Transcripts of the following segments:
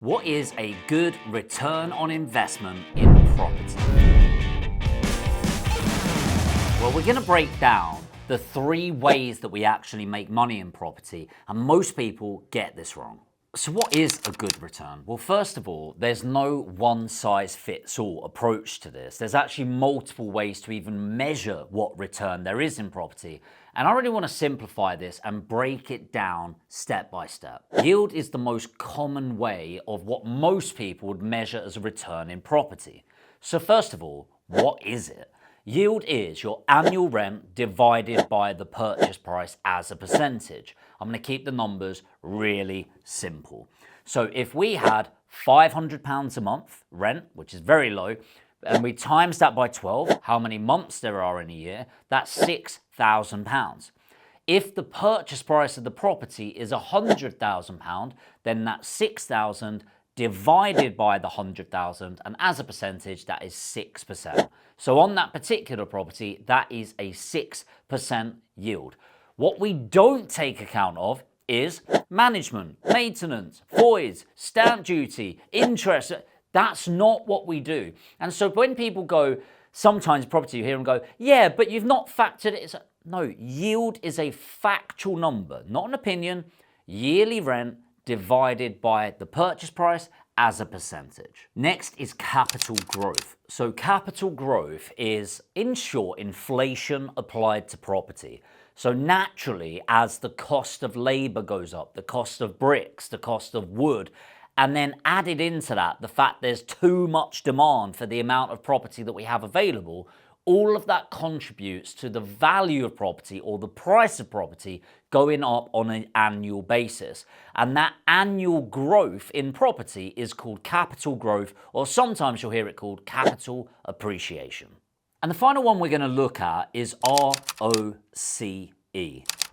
What is a good return on investment in property? Well, we're going to break down the three ways that we actually make money in property, and most people get this wrong. So what is a good return? Well, first of all, there's no one-size-fits-all approach to this. There's actually multiple ways to even measure what return there is in property. And I really want to simplify this and break it down step by step. Yield is the most common way of what most people would measure as a return in property. So first of all, what is it? Yield is your annual rent divided by the purchase price as a percentage. I'm going to keep the numbers really simple. So if we had £500 a month rent, which is very low, and we times that by 12, how many months there are in a year, that's £6,000. If the purchase price of the property is £100,000, then that's 6,000 divided by the 100,000, and as a percentage, that is 6%. So on that particular property, that is a 6% yield. What we don't take account of is management, maintenance, voids, stamp duty, interest. That's not what we do. And so when people go, sometimes property, you hear them go, yeah, but you've not factored it. No, yield is a factual number, not an opinion. Yearly rent divided by the purchase price as a percentage. Next is capital growth. So capital growth is, in short, inflation applied to property. So naturally, as the cost of labor goes up, the cost of bricks, the cost of wood, and then added into that, the fact there's too much demand for the amount of property that we have available, all of that contributes to the value of property or the price of property going up on an annual basis. And that annual growth in property is called capital growth, or sometimes you'll hear it called capital appreciation. And the final one we're going to look at is ROCE,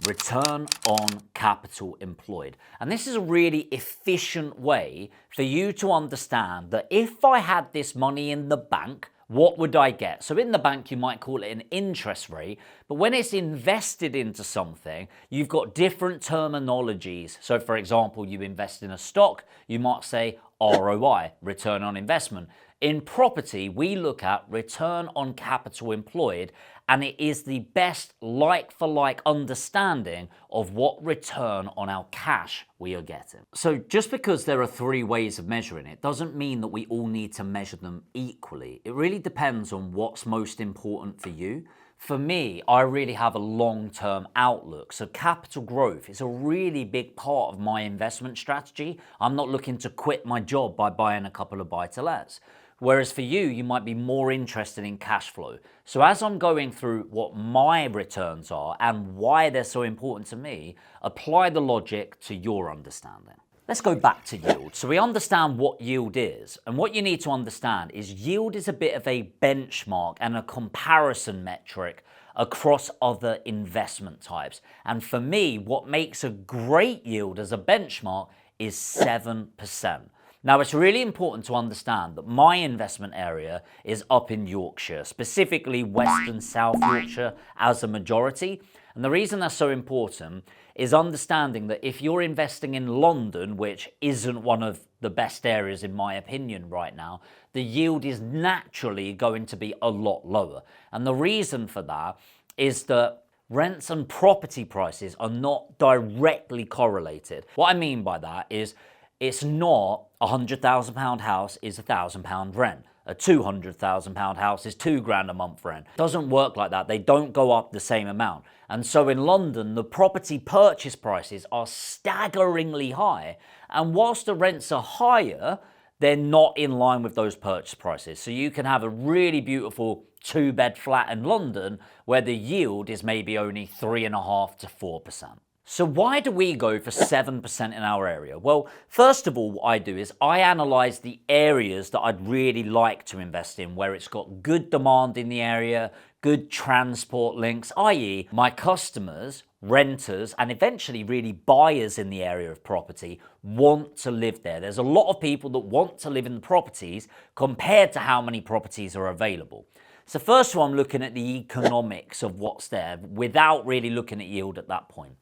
return on capital employed. And this is a really efficient way for you to understand that if I had this money in the bank, what would I get? So in the bank, you might call it an interest rate, but when it's invested into something, you've got different terminologies. So for example, you invest in a stock, you might say ROI, return on investment. In property, we look at return on capital employed, and it is the best like-for-like understanding of what return on our cash we are getting. So just because there are three ways of measuring it doesn't mean that we all need to measure them equally. It really depends on what's most important for you. For me, I really have a long-term outlook. So capital growth is a really big part of my investment strategy. I'm not looking to quit my job by buying a couple of buy-to-lets. Whereas for you, you might be more interested in cash flow. So as I'm going through what my returns are and why they're so important to me, apply the logic to your understanding. Let's go back to yield. So we understand what yield is. And what you need to understand is yield is a bit of a benchmark and a comparison metric across other investment types. And for me, what makes a great yield as a benchmark is 7%. Now, it's really important to understand that my investment area is up in Yorkshire, specifically West and South Yorkshire as a majority. And the reason that's so important is understanding that if you're investing in London, which isn't one of the best areas in my opinion right now, the yield is naturally going to be a lot lower. And the reason for that is that rents and property prices are not directly correlated. What I mean by that is it's not a £100,000 house is £1,000 rent. A £200,000 house is £2,000 a month rent. It doesn't work like that. They don't go up the same amount. And so in London, the property purchase prices are staggeringly high. And whilst the rents are higher, they're not in line with those purchase prices. So you can have a really beautiful two-bed flat in London where the yield is maybe only 3.5% to 4%. So why do we go for 7% in our area? Well, first of all, what I do is I analyze the areas that I'd really like to invest in, where it's got good demand in the area, good transport links, i.e. my customers, renters, and eventually really buyers in the area of property want to live there. There's a lot of people that want to live in the properties compared to how many properties are available. So first of all, I'm looking at the economics of what's there without really looking at yield at that point.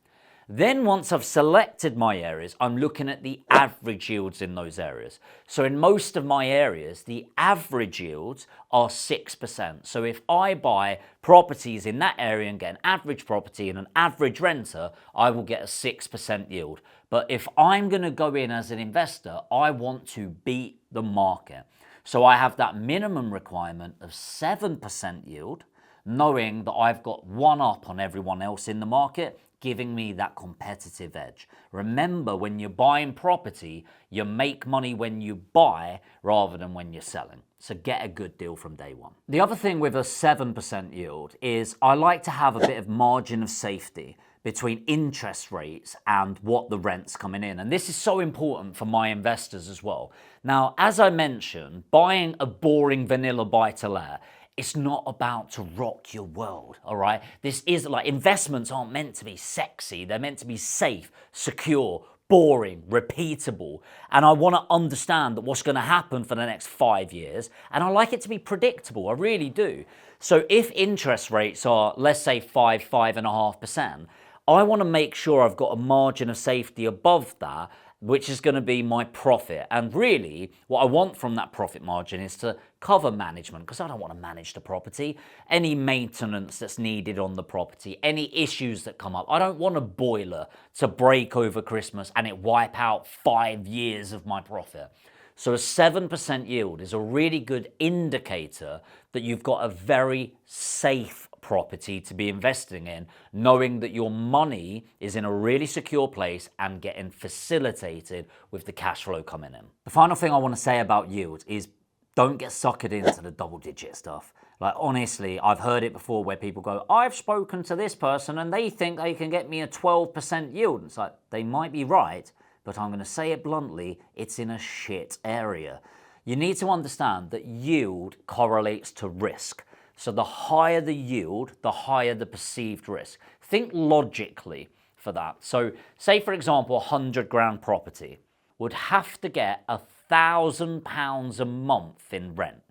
Then once I've selected my areas, I'm looking at the average yields in those areas. So in most of my areas, the average yields are 6%. So if I buy properties in that area and get an average property and an average renter, I will get a 6% yield. But if I'm going to go in as an investor, I want to beat the market. So I have that minimum requirement of 7% yield, knowing that I've got one up on everyone else in the market, giving me that competitive edge. Remember, when you're buying property, you make money when you buy rather than when you're selling. So get a good deal from day one. The other thing with a 7% yield is I like to have a bit of margin of safety between interest rates and what the rent's coming in. And this is so important for my investors as well. Now, as I mentioned, buying a boring vanilla buy-to-let, it's not about to rock your world, all right? This is like, investments aren't meant to be sexy. They're meant to be safe, secure, boring, repeatable. And I want to understand that what's going to happen for the next 5 years. And I like it to be predictable. I really do. So if interest rates are, let's say 5.5%, I want to make sure I've got a margin of safety above that, which is going to be my profit. And really, what I want from that profit margin is to cover management, because I don't want to manage the property, any maintenance that's needed on the property, any issues that come up. I don't want a boiler to break over Christmas and it wipe out 5 years of my profit. So a 7% yield is a really good indicator that you've got a very safe property to be investing in, knowing that your money is in a really secure place and getting facilitated with the cash flow coming in. The final thing I want to say about yield is don't get suckered into the double digit stuff. Like, honestly, I've heard it before where people go, I've spoken to this person and they think they can get me a 12% yield. And it's like, they might be right, but I'm going to say it bluntly, it's in a shit area. You need to understand that yield correlates to risk. So the higher the yield, the higher the perceived risk. Think logically for that. So say, for example, a 100 grand property would have to get £1,000 a month in rent.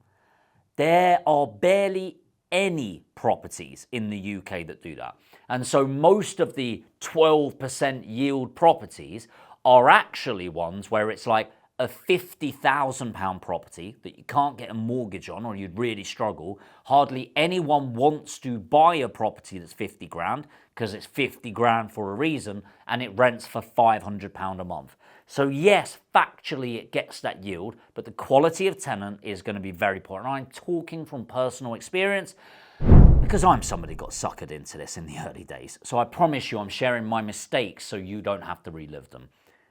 There are barely any properties in the UK that do that. And so most of the 12% yield properties are actually ones where it's like a £50,000 property that you can't get a mortgage on, or you'd really struggle. Hardly anyone wants to buy a property that's 50 grand because it's 50 grand for a reason, and it rents for £500 a month. So yes, factually it gets that yield, but the quality of tenant is going to be very poor. And I'm talking from personal experience because I'm somebody who got suckered into this in the early days. So I promise you I'm sharing my mistakes so you don't have to relive them.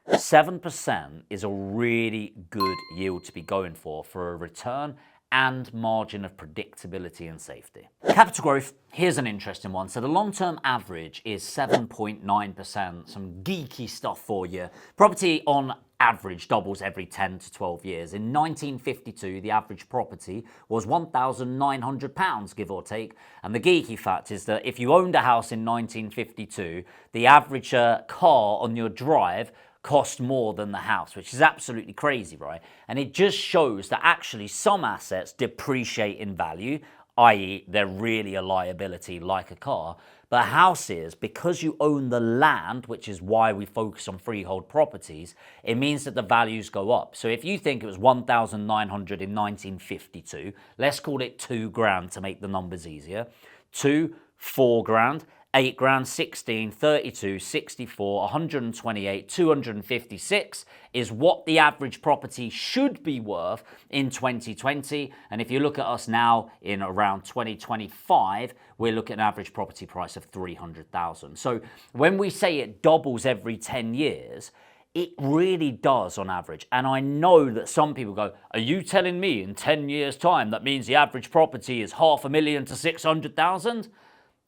7% is a really good yield to be going for a return and margin of predictability and safety. Capital growth, here's an interesting one. So the long-term average is 7.9%, some geeky stuff for you. Property on average doubles every 10 to 12 years. In 1952, the average property was £1,900, give or take. And the geeky fact is that if you owned a house in 1952, the average car on your drive cost more than the house, which is absolutely crazy, right? And it just shows that actually some assets depreciate in value, i.e. they're really a liability like a car. But houses, because you own the land, which is why we focus on freehold properties, it means that the values go up. So if you think it was 1,900 in 1952, let's call it 2 grand to make the numbers easier. 2, 4 grand, 8 grand, 16, 32, 64, 128, 256 is what the average property should be worth in 2020. And if you look at us now in around 2025, we're looking at an average property price of 300,000. So when we say it doubles every 10 years, it really does on average. And I know that some people go, are you telling me in 10 years time that means the average property is £500,000 to 600,000?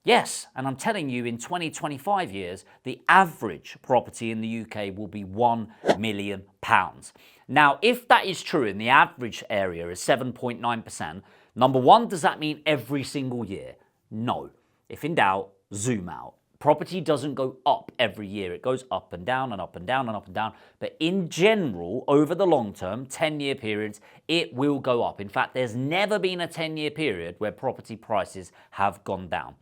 Yes, and I'm telling you, in 20-25 years, the average property in the UK will be £1 million. Now, if that is true and the average area is 7.9%, number one, does that mean every single year? No. If in doubt, zoom out. Property doesn't go up every year. It goes up and down and up and down and up and down. But in general, over the long term, 10-year periods, it will go up. In fact, there's never been a 10-year period where property prices have gone down.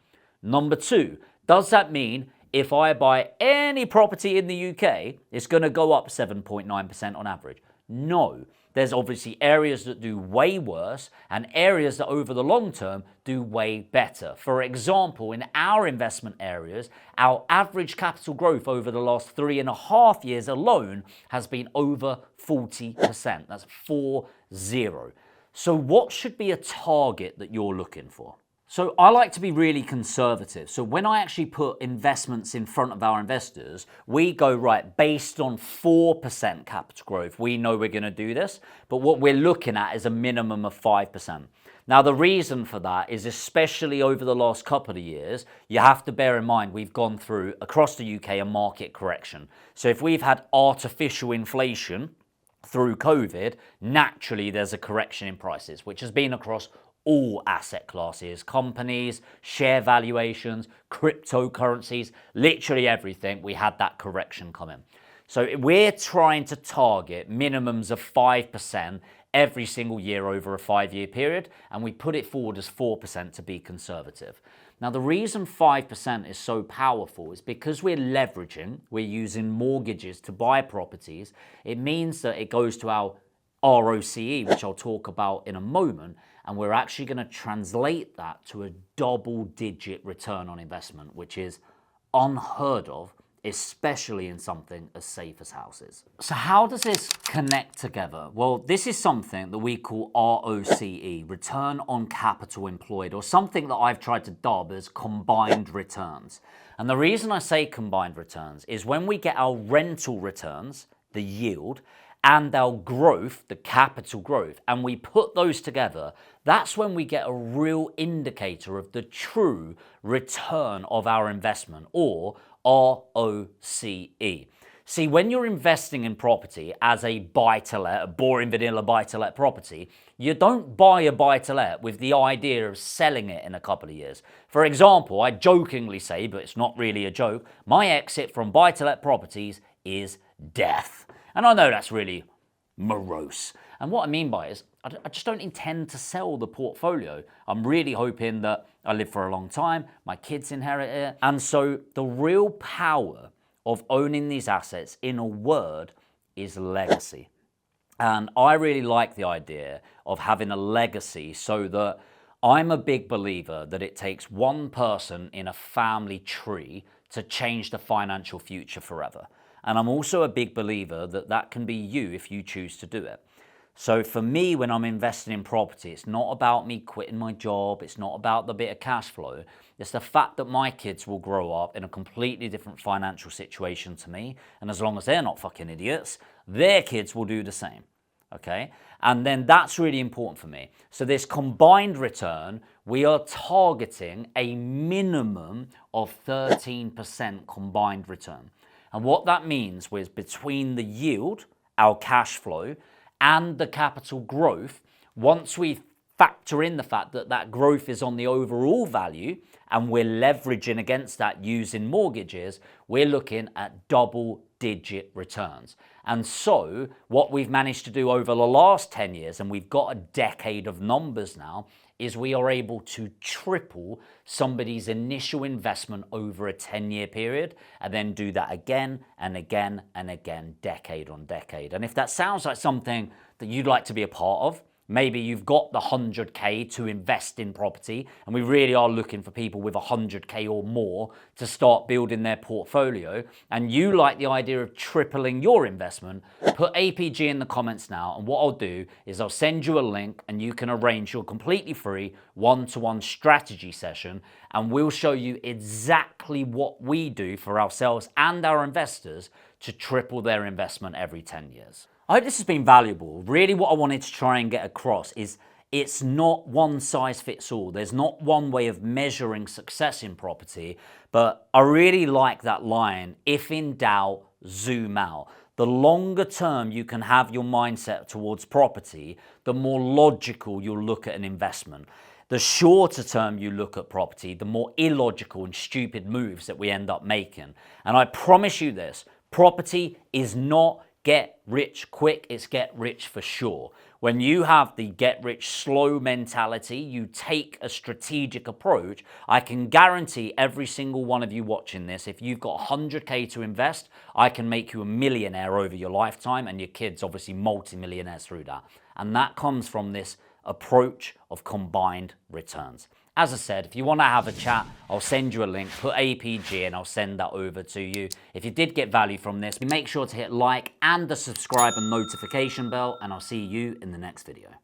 Number two, does that mean if I buy any property in the UK, it's going to go up 7.9% on average. No. There's obviously areas that do way worse and areas that over the long term do way better. For example, in our investment areas, our average capital growth over the last 3.5 years alone has been over 40%. That's 40. So what should be a target that you're looking for? So I like to be really conservative. So when I actually put investments in front of our investors, we go, right, based on 4% capital growth, we know we're going to do this. But what we're looking at is a minimum of 5%. Now, the reason for that is, especially over the last couple of years, you have to bear in mind we've gone through, across the UK, a market correction. So if we've had artificial inflation through COVID, naturally there's a correction in prices, which has been across all asset classes, companies, share valuations, cryptocurrencies, literally everything. We had that correction coming. So we're trying to target minimums of 5% every single year over a 5-year period, and we put it forward as 4% to be conservative. Now, the reason 5% is so powerful is because we're leveraging, we're using mortgages to buy properties. It means that it goes to our ROCE, which I'll talk about in a moment, and we're actually going to translate that to a double-digit return on investment, which is unheard of, especially in something as safe as houses. So how does this connect together? Well, this is something that we call ROCE, return on capital employed, or something that I've tried to dub as combined returns. And the reason I say combined returns is when we get our rental returns, the yield, and our growth, the capital growth, and we put those together, that's when we get a real indicator of the true return of our investment, or ROCE. See, when you're investing in property as a buy-to-let, a boring vanilla buy-to-let property, you don't buy a buy-to-let with the idea of selling it in a couple of years. For example, I jokingly say, but it's not really a joke, my exit from buy-to-let properties is death. And I know that's really morose. And what I mean by it is, I just don't intend to sell the portfolio. I'm really hoping that I live for a long time, my kids inherit it. And so the real power of owning these assets, in a word, is legacy. And I really like the idea of having a legacy, so that I'm a big believer that it takes one person in a family tree to change the financial future forever. And I'm also a big believer that that can be you if you choose to do it. So for me, when I'm investing in property, it's not about me quitting my job. It's not about the bit of cash flow. It's the fact that my kids will grow up in a completely different financial situation to me. And as long as they're not fucking idiots, their kids will do the same. Okay? And then that's really important for me. So this combined return, we are targeting a minimum of 13% combined return. And what that means was between the yield, our cash flow, and the capital growth, once we factor in the fact that that growth is on the overall value and we're leveraging against that using mortgages, we're looking at double-digit returns. And so what we've managed to do over the last 10 years, and we've got a decade of numbers now, is we are able to triple somebody's initial investment over a 10-year period, and then do that again and again and again, decade on decade. And if that sounds like something that you'd like to be a part of, maybe you've got the 100K to invest in property, and we really are looking for people with 100K or more to start building their portfolio, and you like the idea of tripling your investment, put APG in the comments now, and what I'll do is I'll send you a link and you can arrange your completely free one-to-one strategy session, and we'll show you exactly what we do for ourselves and our investors to triple their investment every 10 years. I hope this has been valuable. Really what I wanted to try and get across is it's not one size fits all. There's not one way of measuring success in property, but I really like that line, if in doubt, zoom out. The longer term you can have your mindset towards property, the more logical you'll look at an investment. The shorter term you look at property, the more illogical and stupid moves that we end up making. And I promise you this, property is not get rich quick, it's get rich for sure. When you have the get rich slow mentality, you take a strategic approach, I can guarantee every single one of you watching this, if you've got 100K to invest, I can make you a millionaire over your lifetime, and your kids obviously multi-millionaires through that. And that comes from this approach of combined returns. As I said, if you want to have a chat, I'll send you a link, put APG and I'll send that over to you. If you did get value from this, make sure to hit like and the subscribe and notification bell, and I'll see you in the next video.